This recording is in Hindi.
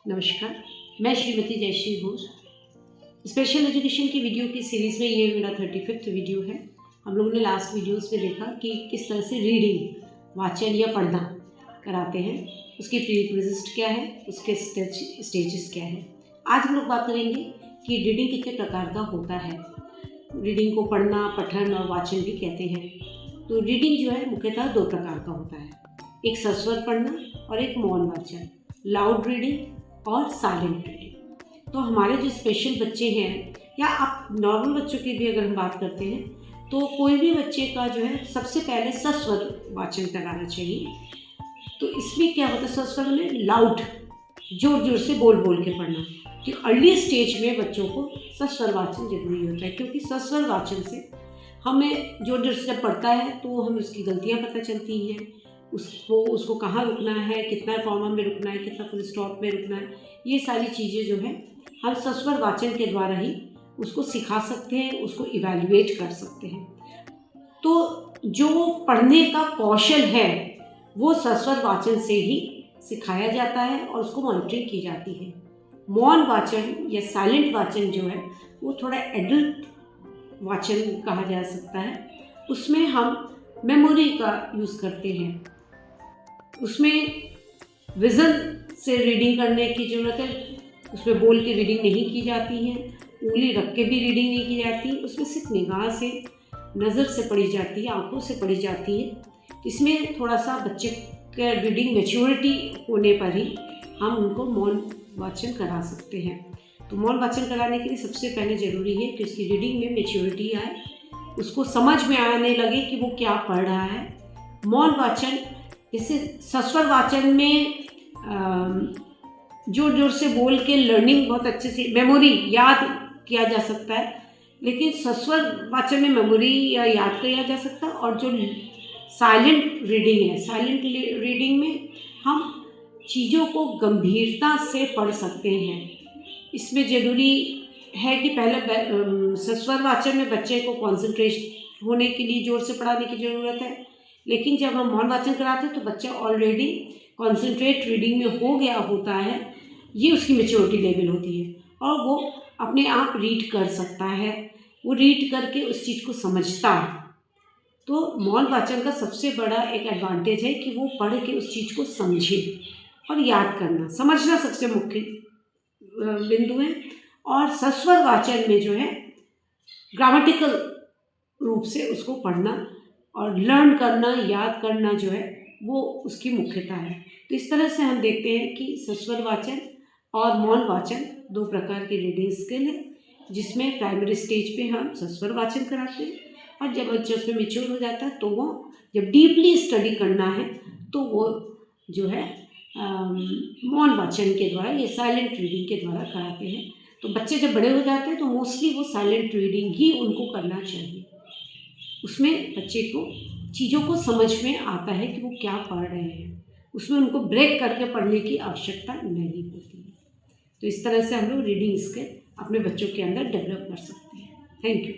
नमस्कार, मैं श्रीमती जयश्री घोष। स्पेशल एजुकेशन की वीडियो की सीरीज़ में ये मेरा 35th वीडियो है। हम लोगों ने लास्ट वीडियोस में देखा कि किस तरह से रीडिंग, वाचन या पढ़ना कराते हैं, उसकी प्रीरिक्विजिट क्या है, उसके स्टेजेस क्या है। आज हम लोग बात करेंगे कि रीडिंग कितने प्रकार का होता है। रीडिंग को पढ़ना, पठन और वाचन भी कहते हैं। तो रीडिंग जो है मुख्यतः दो प्रकार का होता है, एक सस्वर पढ़ना और एक मौन वाचन, लाउड रीडिंग और साइलेंट रीडिंग। तो हमारे जो स्पेशल बच्चे हैं या आप नॉर्मल बच्चों की भी अगर हम बात करते हैं तो कोई भी बच्चे का जो है सबसे पहले सस्वर वाचन कराना चाहिए। तो इसमें क्या होता है, सस्वर में लाउड, जोर जोर से बोल बोल के पढ़ना। कि अर्ली स्टेज में बच्चों को सस्वर वाचन जरूरी होता है, क्योंकि सस्वर वाचन से हमें जोर जोर से पढ़ता है तो हमें उसकी गलतियाँ पता चलती हैं, उसको कहाँ रुकना है, कितना कॉमा में रुकना है, कितना फुल स्टॉप में रुकना है, ये सारी चीज़ें जो है हम सस्वर वाचन के द्वारा ही उसको सिखा सकते हैं, उसको इवैल्यूएट कर सकते हैं। तो जो पढ़ने का कौशल है वो सस्वर वाचन से ही सिखाया जाता है और उसको मॉनिटरिंग की जाती है। मौन वाचन या साइलेंट वाचन जो है वो थोड़ा एडल्ट वाचन कहा जा सकता है। उसमें हम मेमोरी का यूज़ करते हैं, उसमें विज़न से रीडिंग करने की ज़रूरत है, उसमें बोल के रीडिंग नहीं की जाती है, उंगली रख के भी रीडिंग नहीं की जाती, उसमें सिर्फ निगाह से, नज़र से पढ़ी जाती है, आंखों से पढ़ी जाती है। इसमें थोड़ा सा बच्चे का रीडिंग मैच्योरिटी होने पर ही हम उनको मौन वाचन करा सकते हैं। तो मौन वाचन कराने के लिए सबसे पहले ज़रूरी है कि उसकी रीडिंग में मैच्योरिटी आए, उसको समझ में आने लगे कि वो क्या पढ़ रहा है। मौन वाचन जैसे सस्वर वाचन में जोर जोर से बोल के लर्निंग बहुत अच्छे से, मेमोरी याद किया जा सकता है, लेकिन सस्वर वाचन में मेमोरी या याद किया जा सकता है। और जो साइलेंट रीडिंग है, साइलेंट रीडिंग में हम चीज़ों को गंभीरता से पढ़ सकते हैं। इसमें ज़रूरी है कि पहले सस्वर वाचन में बच्चे को कॉन्सेंट्रेट होने के लिए जोर से पढ़ाने की ज़रूरत है, लेकिन जब हम मौन वाचन कराते हैं तो बच्चा ऑलरेडी कॉन्सेंट्रेट रीडिंग में हो गया होता है, ये उसकी मैच्योरिटी लेवल होती है और वो अपने आप रीड कर सकता है, वो रीड करके उस चीज़ को समझता है। तो मौन वाचन का सबसे बड़ा एक एडवांटेज है कि वो पढ़ के उस चीज़ को समझे और याद करना, समझना सबसे मुख्य बिंदु है। और सस्वर वाचन में जो है ग्रामेटिकल रूप से उसको पढ़ना और लर्न करना, याद करना जो है वो उसकी मुख्यता है। तो इस तरह से हम देखते हैं कि सस्वर वाचन और मौन वाचन दो प्रकार की रीडिंग स्किल है, जिसमें प्राइमरी स्टेज पे हम सस्वर वाचन कराते हैं और जब बच्चा उसमें मैच्योर हो जाता है तो वो जब डीपली स्टडी करना है तो वो जो है मौन वाचन के द्वारा या साइलेंट रीडिंग के द्वारा कराते हैं। तो बच्चे जब बड़े हो जाते हैं तो मोस्टली वो साइलेंट रीडिंग ही उनको करना चाहिए। उसमें बच्चे को चीज़ों को समझ में आता है कि वो क्या पढ़ रहे हैं, उसमें उनको ब्रेक करके पढ़ने की आवश्यकता नहीं होती है। तो इस तरह से हम लोग रीडिंग स्किल अपने बच्चों के अंदर डेवलप कर सकते हैं। Thank you.